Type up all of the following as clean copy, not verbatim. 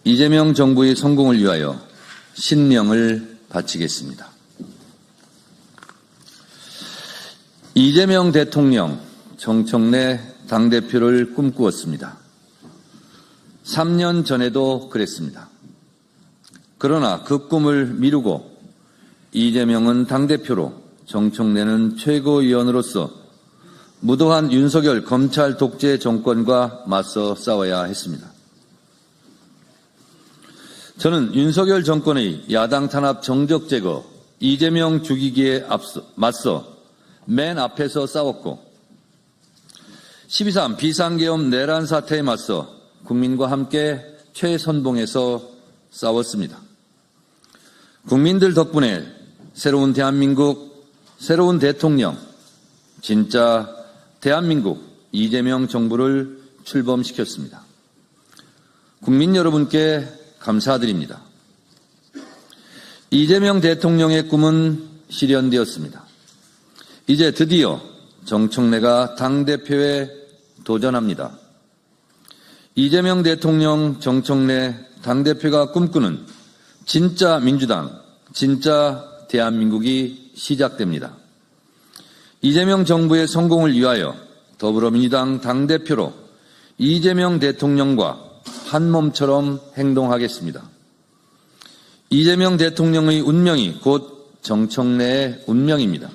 이재명 정부의 성공을 위하여 신명을 바치겠습니다. 이재명 대통령 정청래 당대표를 꿈꾸었습니다. 3년 전에도 그랬습니다. 그러나 그 꿈을 미루고 이재명은 당대표로 정청래는 최고위원으로서 무도한 윤석열 검찰 독재 정권과 맞서 싸워야 했습니다. 저는 윤석열 정권의 야당 탄압 정적 제거, 이재명 죽이기에 맞서 맨 앞에서 싸웠고 12.3 비상계엄 내란 사태에 맞서 국민과 함께 최선봉에서 싸웠습니다. 국민들 덕분에 새로운 대한민국, 새로운 대통령, 진짜 대한민국 이재명 정부를 출범시켰습니다. 국민 여러분께 감사드립니다. 이재명 대통령의 꿈은 실현되었습니다. 이제 드디어 정청래가 당대표에 도전합니다. 이재명 대통령 정청래 당대표가 꿈꾸는 진짜 민주당, 진짜 대한민국이 시작됩니다. 이재명 정부의 성공을 위하여 더불어민주당 당대표로 이재명 대통령과 한몸처럼 행동하겠습니다. 이재명 대통령의 운명이 곧 정청래의 운명입니다.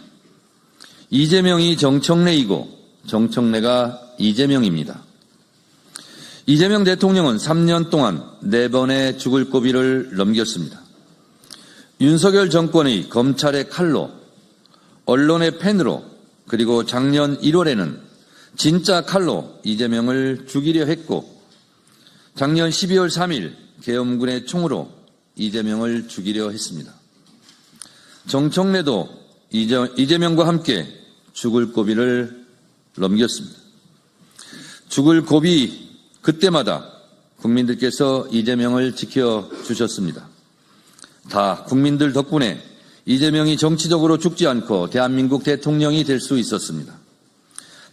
이재명이 정청래이고 정청래가 이재명입니다. 이재명 대통령은 3년 동안 4번의 죽을 고비를 넘겼습니다. 윤석열 정권의 검찰의 칼로, 언론의 펜으로, 그리고 작년 1월에는 진짜 칼로 이재명을 죽이려 했고 작년 12월 3일 계엄군의 총으로 이재명을 죽이려 했습니다. 정청래도 이재명과 함께 죽을 고비를 넘겼습니다. 죽을 고비 그때마다 국민들께서 이재명을 지켜주셨습니다. 다 국민들 덕분에 이재명이 정치적으로 죽지 않고 대한민국 대통령이 될 수 있었습니다.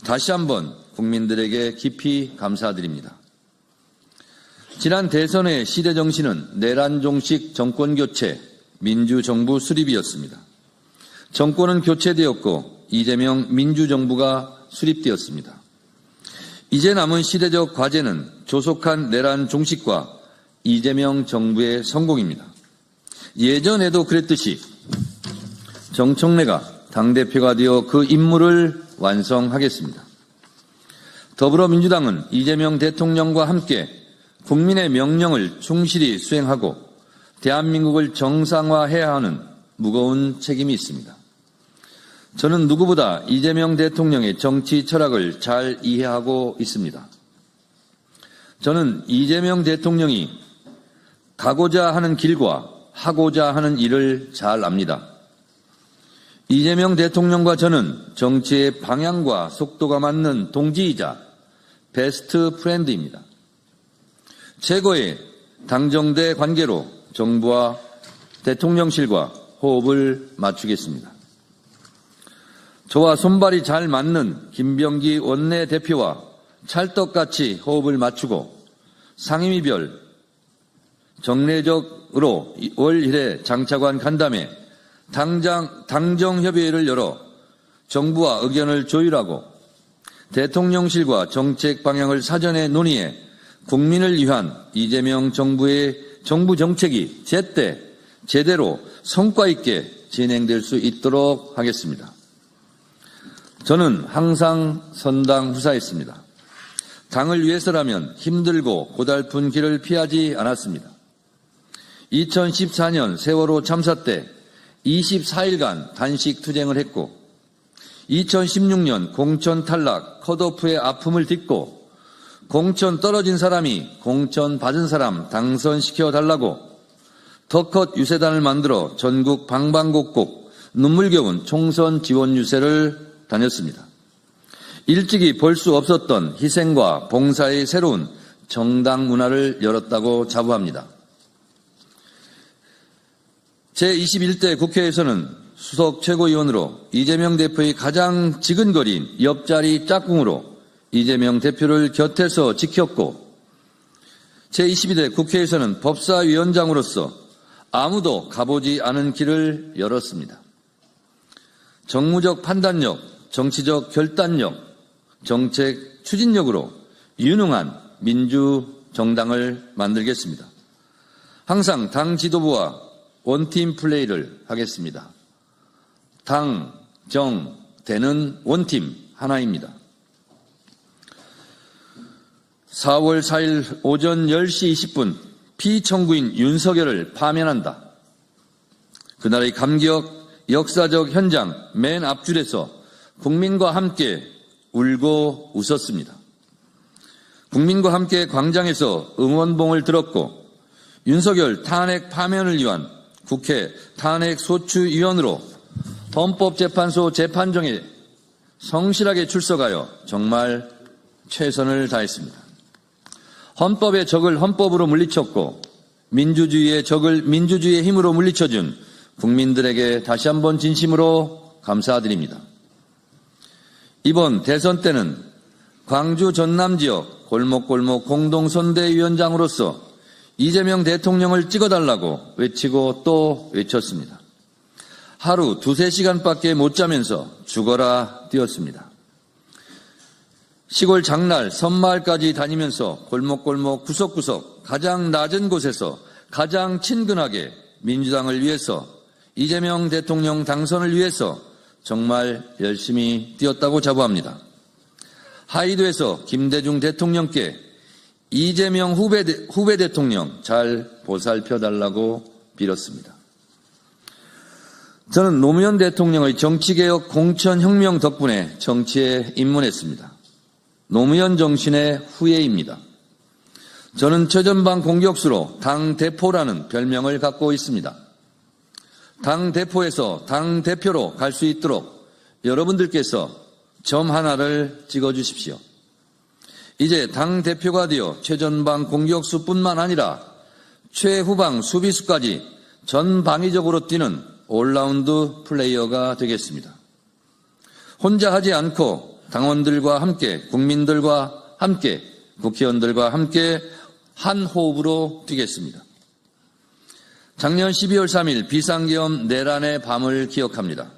다시 한번 국민들에게 깊이 감사드립니다. 지난 대선의 시대정신은 내란종식 정권교체, 민주정부 수립이었습니다. 정권은 교체되었고 이재명 민주정부가 수립되었습니다. 이제 남은 시대적 과제는 조속한 내란 종식과 이재명 정부의 성공입니다. 예전에도 그랬듯이 정청래가 당대표가 되어 그 임무를 완성하겠습니다. 더불어민주당은 이재명 대통령과 함께 국민의 명령을 충실히 수행하고 대한민국을 정상화해야 하는 무거운 책임이 있습니다. 저는 누구보다 이재명 대통령의 정치 철학을 잘 이해하고 있습니다. 저는 이재명 대통령이 가고자 하는 길과 하고자 하는 일을 잘 압니다. 이재명 대통령과 저는 정치의 방향과 속도가 맞는 동지이자 베스트 프렌드입니다. 최고의 당정대 관계로 정부와 대통령실과 호흡을 맞추겠습니다. 저와 손발이 잘 맞는 김병기 원내대표와 찰떡같이 호흡을 맞추고 상임위별 정례적으로 월 1회 장차관 간담회 당정협의회를 열어 정부와 의견을 조율하고 대통령실과 정책 방향을 사전에 논의해 국민을 위한 이재명 정부의 정부 정책이 제때 제대로 성과 있게 진행될 수 있도록 하겠습니다. 저는 항상 선당 후사했습니다. 당을 위해서라면 힘들고 고달픈 길을 피하지 않았습니다. 2014년 세월호 참사 때 24일간 단식 투쟁을 했고 2016년 공천 탈락 컷오프의 아픔을 딛고 공천 떨어진 사람이 공천 받은 사람 당선시켜 달라고 더컷 유세단을 만들어 전국 방방곡곡 눈물겨운 총선 지원 유세를 다녔습니다. 일찍이 볼 수 없었던 희생과 봉사의 새로운 정당 문화를 열었다고 자부합니다. 제21대 국회에서는 수석 최고위원으로 이재명 대표의 가장 지근거린 옆자리 짝꿍으로 이재명 대표를 곁에서 지켰고 제22대 국회에서는 법사위원장으로서 아무도 가보지 않은 길을 열었습니다. 정무적 판단력, 정치적 결단력, 정책 추진력으로 유능한 민주정당을 만들겠습니다. 항상 당 지도부와 원팀 플레이를 하겠습니다. 당, 정, 대는 원팀 하나입니다. 4월 4일 오전 10시 20분 피청구인 윤석열을 파면한다. 그날의 감격, 역사적 현장 맨 앞줄에서 국민과 함께 울고 웃었습니다. 국민과 함께 광장에서 응원봉을 들었고 윤석열 탄핵 파면을 위한 국회 탄핵소추위원으로 헌법재판소 재판정에 성실하게 출석하여 정말 최선을 다했습니다. 헌법의 적을 헌법으로 물리쳤고 민주주의의 적을 민주주의의 힘으로 물리쳐준 국민들에게 다시 한번 진심으로 감사드립니다. 이번 대선 때는 광주 전남 지역 골목골목 공동선대위원장으로서 이재명 대통령을 찍어달라고 외치고 또 외쳤습니다. 하루 2-3시간밖에 못 자면서 죽어라 뛰었습니다. 시골 장날, 섬마을까지 다니면서 골목골목 구석구석 가장 낮은 곳에서 가장 친근하게 민주당을 위해서 이재명 대통령 당선을 위해서 정말 열심히 뛰었다고 자부합니다. 하이도에서 김대중 대통령께 이재명 후배 대통령 잘 보살펴달라고 빌었습니다. 저는 노무현 대통령의 정치개혁 공천혁명 덕분에 정치에 입문했습니다. 노무현 정신의 후예입니다. 저는 최전방 공격수로 당대표라는 별명을 갖고 있습니다. 당대표에서 당대표로 갈 수 있도록 여러분들께서 점 하나를 찍어주십시오. 이제 당대표가 되어 최전방 공격수뿐만 아니라 최후방 수비수까지 전방위적으로 뛰는 올라운드 플레이어가 되겠습니다. 혼자 하지 않고 당원들과 함께, 국민들과 함께, 국회의원들과 함께 한 호흡으로 뛰겠습니다. 작년 12월 3일 비상계엄 내란의 밤을 기억합니다.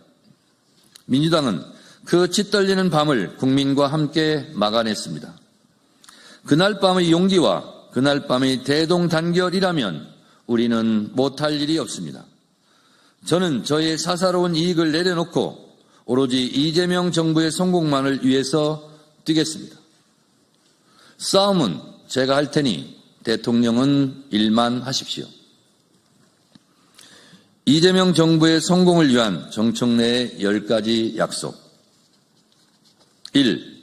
민주당은 그 짓떨리는 밤을 국민과 함께 막아냈습니다. 그날 밤의 용기와 그날 밤의 대동단결이라면 우리는 못할 일이 없습니다. 저는 저의 사사로운 이익을 내려놓고 오로지 이재명 정부의 성공만을 위해서 뛰겠습니다. 싸움은 제가 할 테니 대통령은 일만 하십시오. 이재명 정부의 성공을 위한 정청래의 10가지 약속. 1.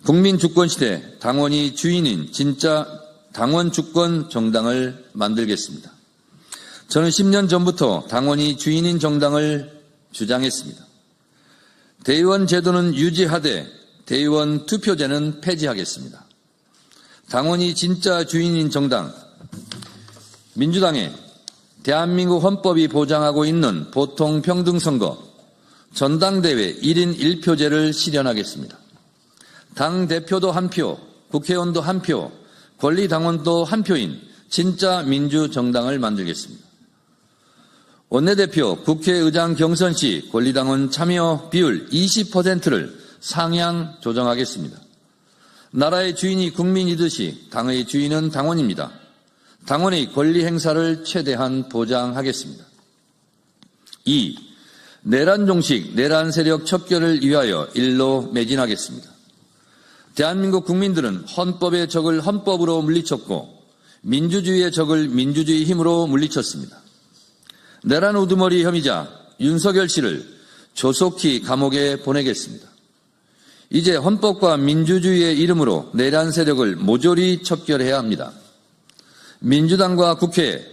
국민 주권 시대 당원이 주인인 진짜 당원 주권 정당을 만들겠습니다. 저는 10년 전부터 당원이 주인인 정당을 주장했습니다. 대의원 제도는 유지하되 대의원 투표제는 폐지하겠습니다. 당원이 진짜 주인인 정당, 민주당의 대한민국 헌법이 보장하고 있는 보통평등선거, 전당대회 1인 1표제를 실현하겠습니다. 당대표도 한 표, 국회의원도 한 표, 권리당원도 한 표인 진짜 민주정당을 만들겠습니다. 원내대표, 국회의장 경선 시 권리당원 참여 비율 20%를 상향 조정하겠습니다. 나라의 주인이 국민이듯이 당의 주인은 당원입니다. 당원의 권리 행사를 최대한 보장하겠습니다. 2. 내란 종식, 내란 세력 척결을 위하여 일로 매진하겠습니다. 대한민국 국민들은 헌법의 적을 헌법으로 물리쳤고 민주주의의 적을 민주주의 힘으로 물리쳤습니다. 내란 우두머리 혐의자 윤석열 씨를 조속히 감옥에 보내겠습니다. 이제 헌법과 민주주의의 이름으로 내란 세력을 모조리 척결해야 합니다. 민주당과 국회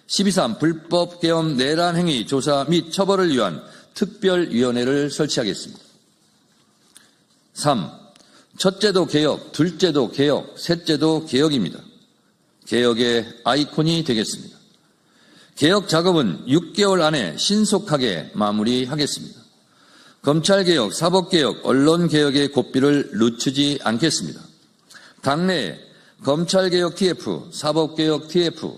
12.3 불법 계엄 내란 행위 조사 및 처벌을 위한 특별위원회를 설치하겠습니다. 3. 첫째도 개혁, 둘째도 개혁, 셋째도 개혁입니다. 개혁의 아이콘이 되겠습니다. 개혁 작업은 6개월 안에 신속하게 마무리하겠습니다. 검찰개혁, 사법개혁, 언론개혁의 고삐를 늦추지 않겠습니다. 당내에 검찰개혁 TF, 사법개혁 TF,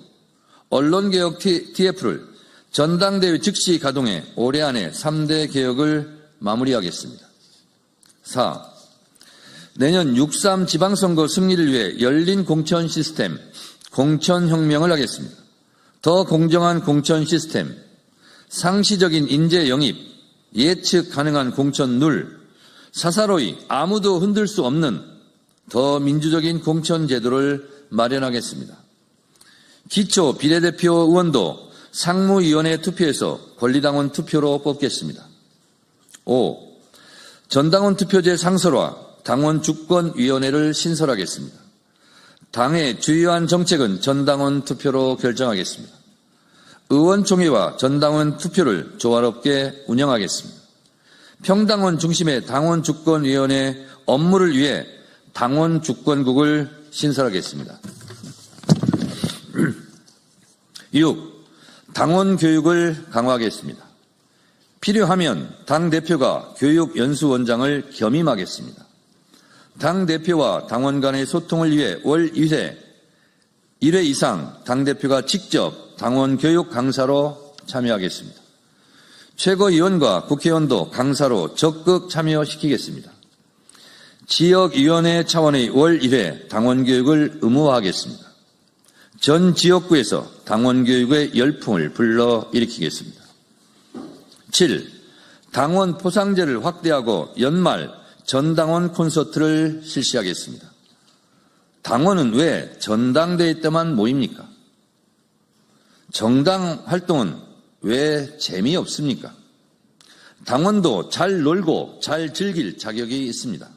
언론개혁 TF를 전당대회 즉시 가동해 올해 안에 3대 개혁을 마무리하겠습니다. 4. 내년 6.3 지방선거 승리를 위해 열린 공천 시스템, 공천혁명을 하겠습니다. 더 공정한 공천 시스템, 상시적인 인재 영입, 예측 가능한 공천 룰, 사사로이 아무도 흔들 수 없는 더 민주적인 공천 제도를 마련하겠습니다. 기초 비례대표 의원도 상무위원회 투표에서 권리당원 투표로 뽑겠습니다. 5. 전당원 투표제 상설화, 당원 주권위원회를 신설하겠습니다. 당의 주요한 정책은 전당원 투표로 결정하겠습니다. 의원총회와 전당원 투표를 조화롭게 운영하겠습니다. 평당원 중심의 당원주권위원회 업무를 위해 당원주권국을 신설하겠습니다. 6. 당원교육을 강화하겠습니다. 필요하면 당대표가 교육연수원장을 겸임하겠습니다. 당대표와 당원 간의 소통을 위해 월 1회 이상 당대표가 직접 당원교육 강사로 참여하겠습니다. 최고위원과 국회의원도 강사로 적극 참여시키겠습니다. 지역위원회 차원의 월 1회 당원교육을 의무화하겠습니다. 전 지역구에서 당원교육의 열풍을 불러일으키겠습니다. 7. 당원 포상제를 확대하고 연말 전당원 콘서트를 실시하겠습니다. 당원은 왜 전당대회 때만 모입니까? 정당 활동은 왜 재미없습니까? 당원도 잘 놀고 잘 즐길 자격이 있습니다.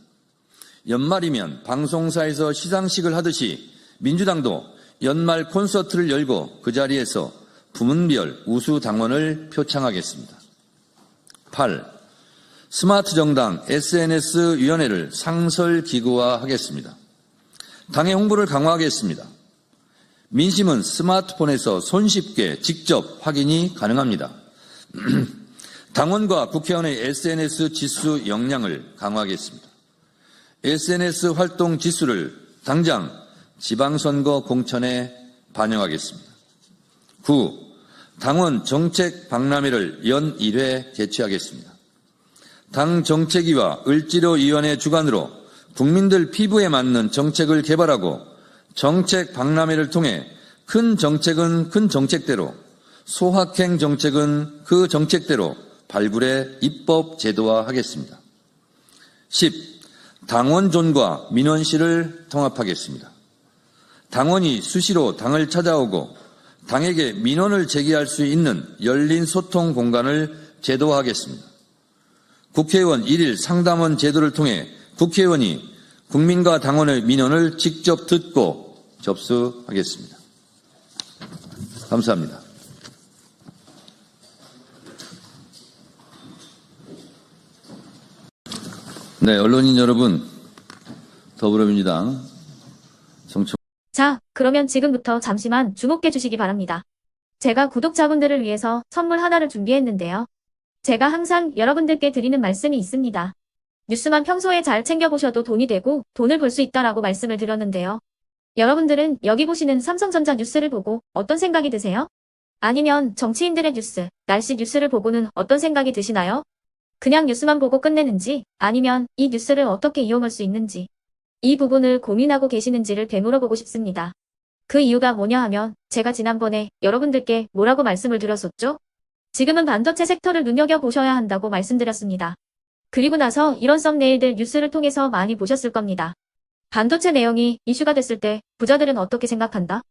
연말이면 방송사에서 시상식을 하듯이 민주당도 연말 콘서트를 열고 그 자리에서 부문별 우수 당원을 표창하겠습니다. 8. 스마트 정당 SNS위원회를 상설기구화하겠습니다. 당의 홍보를 강화하겠습니다. 민심은 스마트폰에서 손쉽게 직접 확인이 가능합니다. 당원과 국회의원의 SNS 지수 역량을 강화하겠습니다. SNS 활동 지수를 당장 지방선거 공천에 반영하겠습니다. 9. 당원 정책 박람회를 연 1회 개최하겠습니다. 당 정책위와 을지로위원회 주관으로 국민들 피부에 맞는 정책을 개발하고 정책 박람회를 통해 큰 정책은 큰 정책대로, 소확행 정책은 그 정책대로 발굴해 입법 제도화하겠습니다. 10. 당원존과 민원실을 통합하겠습니다. 당원이 수시로 당을 찾아오고 당에게 민원을 제기할 수 있는 열린 소통 공간을 제도화하겠습니다. 국회의원 1일 상담원 제도를 통해 국회의원이 국민과 당원의 민원을 직접 듣고 접수하겠습니다. 감사합니다. 네, 언론인 여러분, 더불어민주당 정청. 자, 그러면 지금부터 잠시만 주목해 주시기 바랍니다. 제가 구독자분들을 위해서 선물 하나를 준비했는데요. 제가 항상 여러분들께 드리는 말씀이 있습니다. 뉴스만 평소에 잘 챙겨보셔도 돈이 되고 돈을 벌 수 있다라고 말씀을 드렸는데요. 여러분들은 여기 보시는 삼성전자 뉴스를 보고 어떤 생각이 드세요? 아니면 정치인들의 뉴스, 날씨 뉴스를 보고는 어떤 생각이 드시나요? 그냥 뉴스만 보고 끝내는지, 아니면 이 뉴스를 어떻게 이용할 수 있는지, 이 부분을 고민하고 계시는지를 되물어보고 싶습니다. 그 이유가 뭐냐 하면 제가 지난번에 여러분들께 뭐라고 말씀을 드렸었죠? 지금은 반도체 섹터를 눈여겨보셔야 한다고 말씀드렸습니다. 그리고 나서 이런 썸네일들 뉴스를 통해서 많이 보셨을 겁니다. 반도체 내용이 이슈가 됐을 때 부자들은 어떻게 생각한다?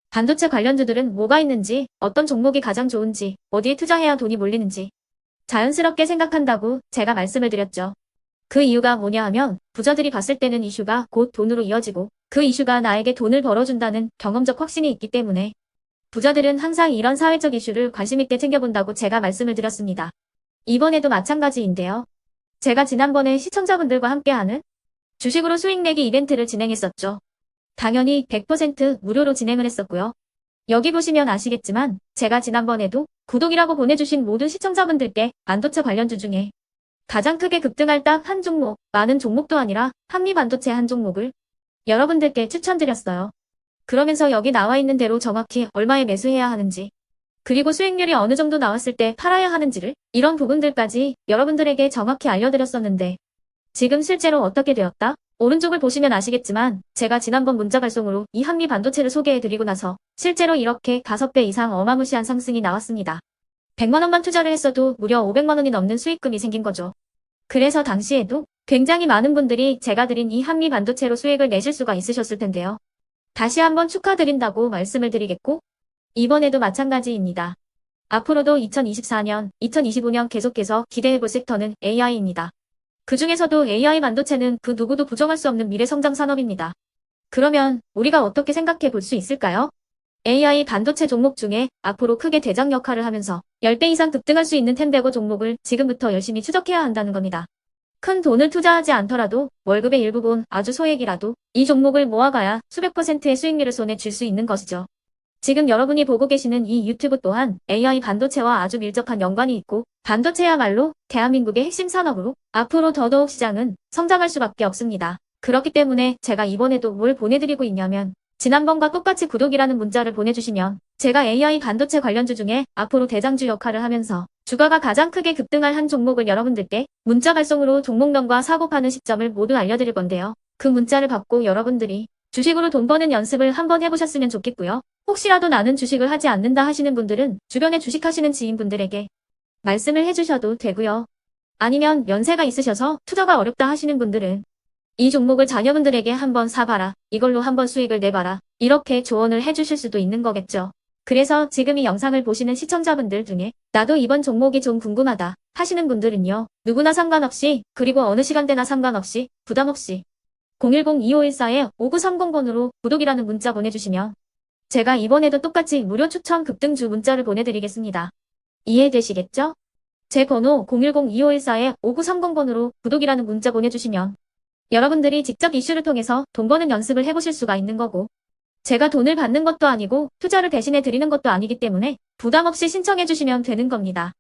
반도체 관련주들은 뭐가 있는지, 어떤 종목이 가장 좋은지, 어디에 투자해야 돈이 몰리는지 자연스럽게 생각한다고 제가 말씀을 드렸죠. 그 이유가 뭐냐 하면 부자들이 봤을 때는 이슈가 곧 돈으로 이어지고 그 이슈가 나에게 돈을 벌어준다는 경험적 확신이 있기 때문에 부자들은 항상 이런 사회적 이슈를 관심있게 챙겨본다고 제가 말씀을 드렸습니다. 이번에도 마찬가지인데요. 제가 지난번에 시청자분들과 함께하는 주식으로 수익 내기 이벤트를 진행했었죠. 당연히 100% 무료로 진행을 했었고요. 여기 보시면 아시겠지만 제가 지난번에도 구독이라고 보내주신 모든 시청자분들께 반도체 관련주 중에 가장 크게 급등할 딱 한 종목, 많은 종목도 아니라 한미반도체 한 종목을 여러분들께 추천드렸어요. 그러면서 여기 나와 있는 대로 정확히 얼마에 매수해야 하는지, 그리고 수익률이 어느 정도 나왔을 때 팔아야 하는지를, 이런 부분들까지 여러분들에게 정확히 알려드렸었는데 지금 실제로 어떻게 되었다? 오른쪽을 보시면 아시겠지만 제가 지난번 문자 발송으로 이 한미 반도체를 소개해드리고 나서 실제로 이렇게 5배 이상 어마무시한 상승이 나왔습니다. 100만 원만 투자를 했어도 무려 500만 원이 넘는 수익금이 생긴 거죠. 그래서 당시에도 굉장히 많은 분들이 제가 드린 이 한미 반도체로 수익을 내실 수가 있으셨을 텐데요. 다시 한번 축하드린다고 말씀을 드리겠고, 이번에도 마찬가지입니다. 앞으로도 2024년, 2025년 계속해서 기대해볼 섹터는 AI입니다. 그 중에서도 AI 반도체는 그 누구도 부정할 수 없는 미래성장 산업입니다. 그러면 우리가 어떻게 생각해 볼 수 있을까요? AI 반도체 종목 중에 앞으로 크게 대장 역할을 하면서 10배 이상 급등할 수 있는 템베고 종목을 지금부터 열심히 추적해야 한다는 겁니다. 큰 돈을 투자하지 않더라도 월급의 일부분 아주 소액이라도 이 종목을 모아가야 수백 %의 수익률을 손에 쥘 수 있는 것이죠. 지금 여러분이 보고 계시는 이 유튜브 또한 AI 반도체와 아주 밀접한 연관이 있고 반도체야말로 대한민국의 핵심 산업으로 앞으로 더더욱 시장은 성장할 수밖에 없습니다. 그렇기 때문에 제가 이번에도 뭘 보내드리고 있냐면 지난번과 똑같이 구독이라는 문자를 보내주시면 제가 AI 반도체 관련주 중에 앞으로 대장주 역할을 하면서 주가가 가장 크게 급등할 한 종목을 여러분들께 문자 발송으로 종목명과 사고 파는 시점을 모두 알려드릴 건데요. 그 문자를 받고 여러분들이 주식으로 돈 버는 연습을 한번 해보셨으면 좋겠고요. 혹시라도 나는 주식을 하지 않는다 하시는 분들은 주변에 주식하시는 지인분들에게 말씀을 해주셔도 되고요. 아니면 연세가 있으셔서 투자가 어렵다 하시는 분들은 이 종목을 자녀분들에게 한번 사봐라. 이걸로 한번 수익을 내봐라. 이렇게 조언을 해주실 수도 있는 거겠죠. 그래서 지금 이 영상을 보시는 시청자분들 중에 나도 이번 종목이 좀 궁금하다 하시는 분들은요. 누구나 상관없이 그리고 어느 시간대나 상관없이 부담 없이 010-2514-5930번으로 구독이라는 문자 보내주시면 제가 이번에도 똑같이 무료 추천 급등주 문자를 보내드리겠습니다. 이해되시겠죠? 제 번호 010-2514-5930번으로 구독이라는 문자 보내주시면 여러분들이 직접 이슈를 통해서 돈 버는 연습을 해보실 수가 있는 거고 제가 돈을 받는 것도 아니고 투자를 대신해 드리는 것도 아니기 때문에 부담 없이 신청해 주시면 되는 겁니다.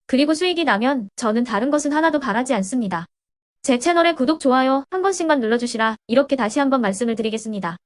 그리고 수익이 나면 저는 다른 것은 하나도 바라지 않습니다. 제 채널에 구독, 좋아요 한 번씩만 눌러주시라 이렇게 다시 한번 말씀을 드리겠습니다.